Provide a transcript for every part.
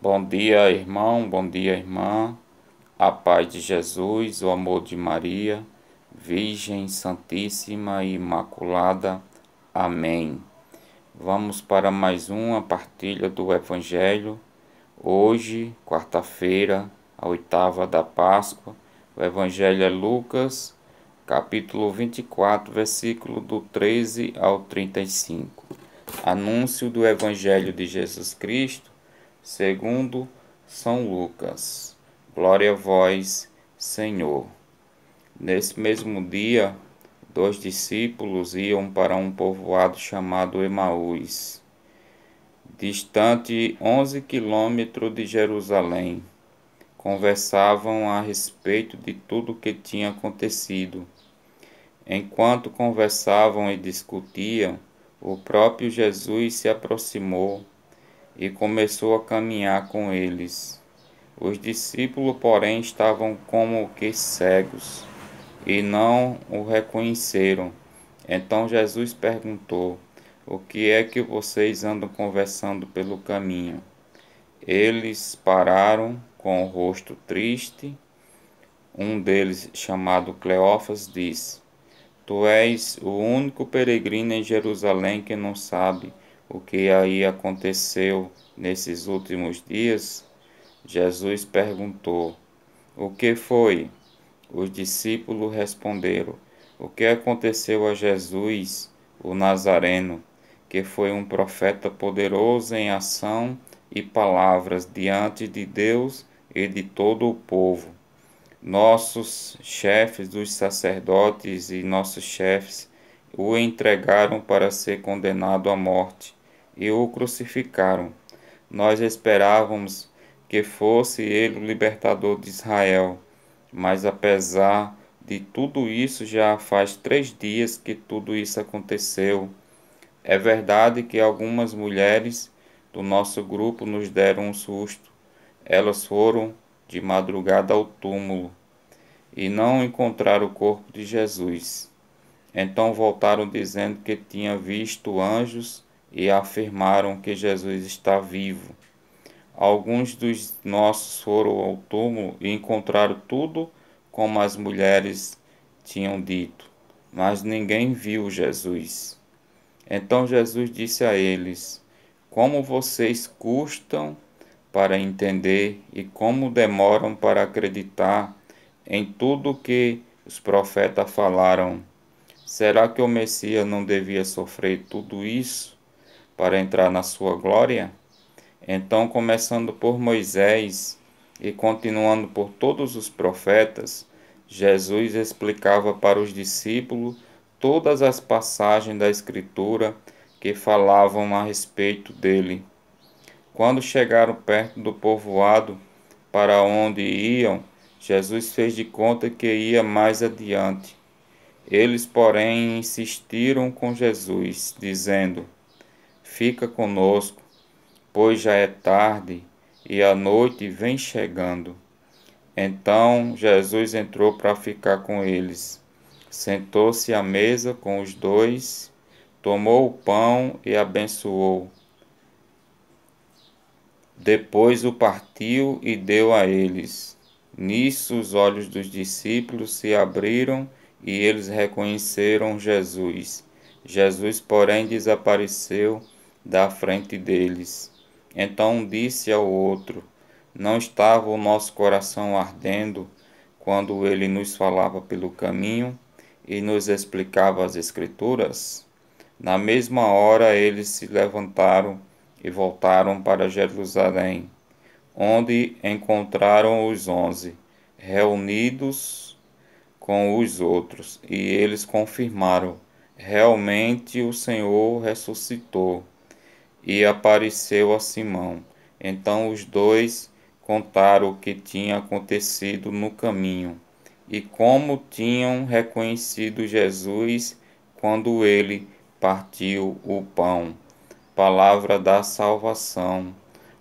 Bom dia, irmão, bom dia, irmã. A paz de Jesus, o amor de Maria, Virgem Santíssima e Imaculada. Amém. Vamos para mais uma partilha do Evangelho. Hoje, quarta-feira, a oitava da Páscoa. O Evangelho é Lucas, capítulo 24, versículo do 13 ao 35. Anúncio do Evangelho de Jesus Cristo segundo São Lucas. Glória a vós, Senhor. Nesse mesmo dia, 2 discípulos iam para um povoado chamado Emaús, distante 11 quilômetros de Jerusalém. Conversavam a respeito de tudo o que tinha acontecido. Enquanto conversavam e discutiam, o próprio Jesus se aproximou e começou a caminhar com eles. Os discípulos, porém, estavam como que cegos e não o reconheceram. Então Jesus perguntou: o que é que vocês andam conversando pelo caminho? Eles pararam com o rosto triste. Um deles, chamado Cleófas, disse: Tu és o único peregrino em Jerusalém que não sabe o que aí aconteceu nesses últimos dias? Jesus perguntou: O que foi? Os discípulos responderam: O que aconteceu a Jesus, o Nazareno, que foi um profeta poderoso em ação e palavras diante de Deus e de todo o povo. Nossos chefes dos sacerdotes e nossos chefes o entregaram para ser condenado à morte e o crucificaram. Nós esperávamos que fosse ele o libertador de Israel, mas apesar de tudo isso, já faz 3 dias que tudo isso aconteceu. É verdade que algumas mulheres do nosso grupo nos deram um susto. Elas foram de madrugada ao túmulo e não encontraram o corpo de Jesus. Então voltaram dizendo que tinham visto anjos e afirmaram que Jesus está vivo. Alguns dos nossos foram ao túmulo e encontraram tudo como as mulheres tinham dito, mas ninguém viu Jesus. Então Jesus disse a eles: Como vocês custam para entender e como demoram para acreditar em tudo o que os profetas falaram. Será que o Messias não devia sofrer tudo isso para entrar na sua glória? Então, começando por Moisés e continuando por todos os profetas, Jesus explicava para os discípulos todas as passagens da Escritura que falavam a respeito dele. Quando chegaram perto do povoado para onde iam, Jesus fez de conta que ia mais adiante. Eles, porém, insistiram com Jesus, dizendo: Fica conosco, pois já é tarde e a noite vem chegando. Então Jesus entrou para ficar com eles. Sentou-se à mesa com os dois, tomou o pão e abençoou. Depois o partiu e deu a eles. Nisso os olhos dos discípulos se abriram e eles reconheceram Jesus. Jesus, porém, desapareceu da frente deles. Então disse ao outro: Não estava o nosso coração ardendo quando ele nos falava pelo caminho e nos explicava as Escrituras? Na mesma hora eles se levantaram e voltaram para Jerusalém, onde encontraram os 11 reunidos com os outros, e eles confirmaram: realmente o Senhor ressuscitou e apareceu a Simão. Então os dois contaram o que tinha acontecido no caminho e como tinham reconhecido Jesus quando ele partiu o pão. Palavra da salvação.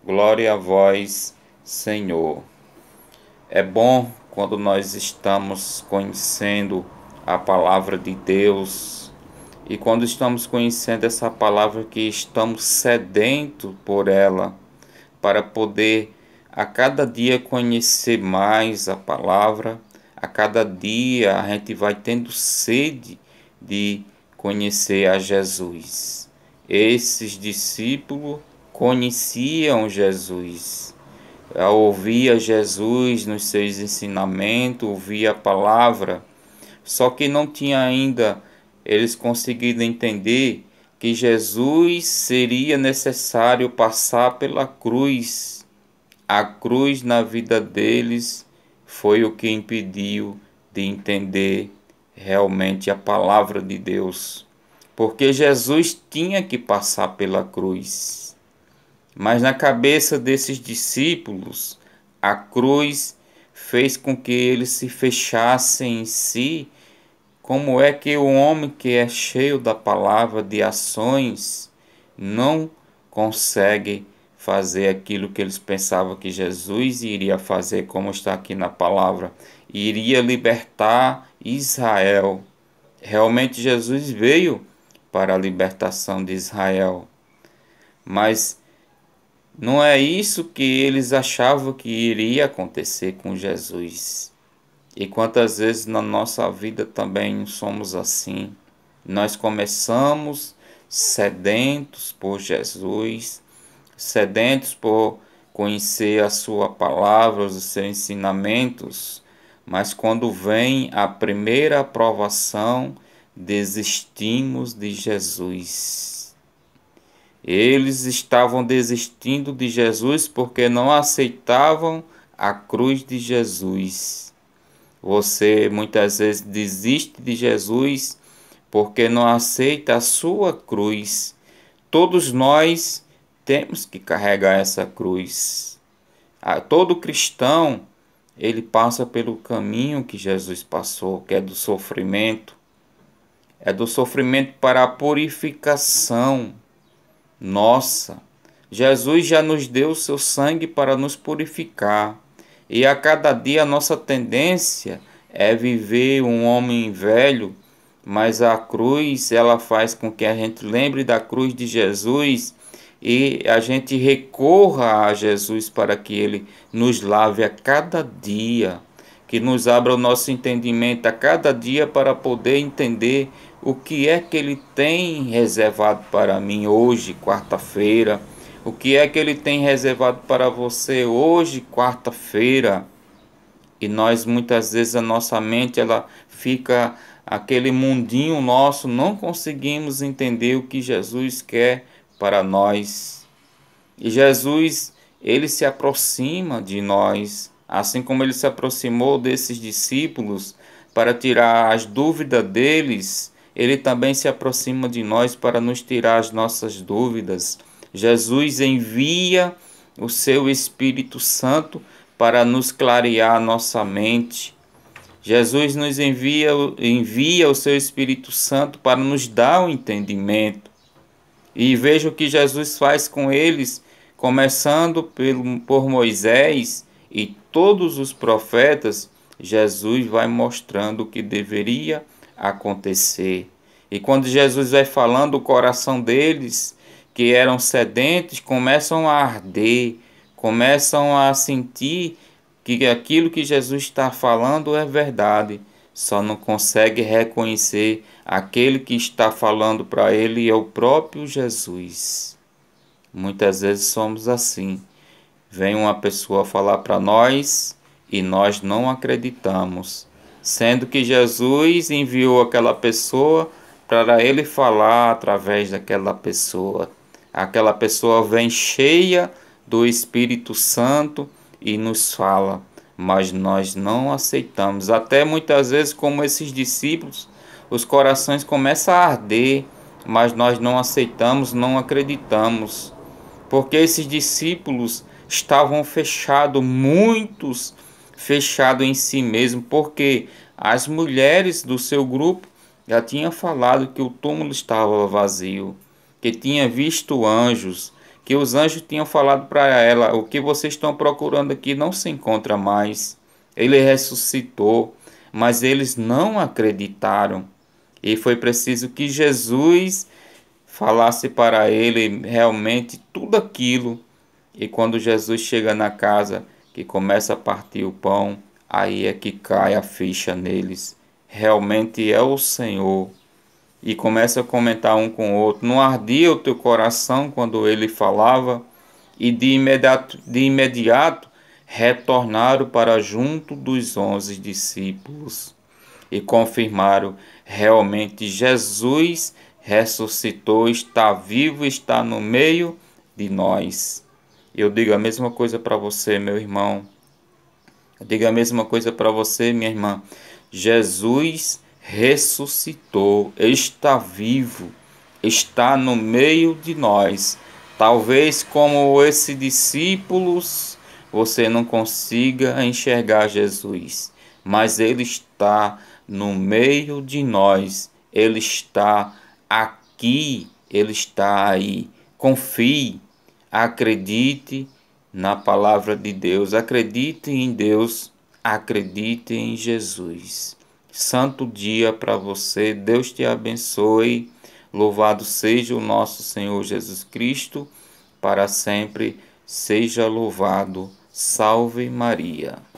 Glória a vós, Senhor. É bom quando nós estamos conhecendo a palavra de Deus e quando estamos conhecendo essa palavra que estamos sedentos por ela. para poder a cada dia conhecer mais a palavra. A cada dia a gente vai tendo sede de conhecer a Jesus. Esses discípulos conheciam Jesus, ouvia Jesus nos seus ensinamentos, ouvia a palavra, só que não tinha ainda eles conseguido entender que Jesus seria necessário passar pela cruz. A cruz na vida deles foi o que impediu de entender realmente a palavra de Deus, porque Jesus tinha que passar pela cruz. Mas na cabeça desses discípulos, a cruz fez com que eles se fechassem em si. Como é que o homem que é cheio da palavra, de ações, não consegue fazer aquilo que eles pensavam que Jesus iria fazer, como está aqui na palavra, iria libertar Israel. Realmente Jesus veio para a libertação de Israel, mas não é isso que eles achavam que iria acontecer com Jesus. E quantas vezes na nossa vida também somos assim. Nós começamos sedentos por Jesus, sedentos por conhecer a sua palavra, os seus ensinamentos, mas quando vem a primeira aprovação, desistimos de Jesus. Eles estavam desistindo de Jesus porque não aceitavam a cruz de Jesus. Você muitas vezes desiste de Jesus porque não aceita a sua cruz. Todos nós temos que carregar essa cruz. Todo cristão, ele passa pelo caminho que Jesus passou, que é do sofrimento. É do sofrimento para a purificação nossa. Jesus já nos deu o seu sangue para nos purificar. E a cada dia a nossa tendência é viver um homem velho, mas a cruz, ela faz com que a gente lembre da cruz de Jesus e a gente recorra a Jesus para que ele nos lave a cada dia, que nos abra o nosso entendimento a cada dia para poder entender o que é que ele tem reservado para mim hoje, quarta-feira. O que é que ele tem reservado para você hoje, quarta-feira? E nós muitas vezes a nossa mente ela fica aquele mundinho nosso, não conseguimos entender o que Jesus quer para nós. E Jesus, ele se aproxima de nós, assim como ele se aproximou desses discípulos para tirar as dúvidas deles, ele também se aproxima de nós para nos tirar as nossas dúvidas. Jesus envia o seu Espírito Santo para nos clarear a nossa mente. Jesus nos envia o seu Espírito Santo para nos dar o entendimento. E veja o que Jesus faz com eles, começando por Moisés e todos os profetas. Jesus vai mostrando o que deveria acontecer. E quando Jesus vai falando, o coração deles, que eram sedentos, começam a arder, começam a sentir que aquilo que Jesus está falando é verdade. Só não consegue reconhecer aquele que está falando para ele é o próprio Jesus. Muitas vezes somos assim. Vem uma pessoa falar para nós e nós não acreditamos, sendo que Jesus enviou aquela pessoa para ele falar através daquela pessoa. Aquela pessoa vem cheia do Espírito Santo e nos fala, mas nós não aceitamos. Até muitas vezes, como esses discípulos, os corações começam a arder, mas nós não aceitamos, não acreditamos, porque esses discípulos estavam fechados, muitos fechados em si mesmos, porque as mulheres do seu grupo já tinham falado que o túmulo estava vazio, que tinha visto anjos, que os anjos tinham falado para ela, o que vocês estão procurando aqui não se encontra mais. Ele ressuscitou, mas eles não acreditaram. E foi preciso que Jesus falasse para ele realmente tudo aquilo E quando Jesus chega na casa, que começa a partir o pão, aí é que cai a ficha neles. Realmente é o Senhor. E começa a comentar um com o outro. Não ardia o teu coração quando ele falava? E de imediato retornaram para junto dos 11 discípulos e confirmaram: realmente Jesus ressuscitou, está vivo, está no meio de nós. Eu digo a mesma coisa para você, meu irmão. Eu digo a mesma coisa para você, minha irmã. Jesus ressuscitou, está vivo, está no meio de nós. Talvez como esses discípulos você não consiga enxergar Jesus, mas ele está no meio de nós. Ele está aqui, ele está aí. Confie, acredite na palavra de Deus, acredite em Deus, acredite em Jesus. Santo dia para você, Deus te abençoe. Louvado seja o nosso Senhor Jesus Cristo, para sempre seja louvado. Salve Maria.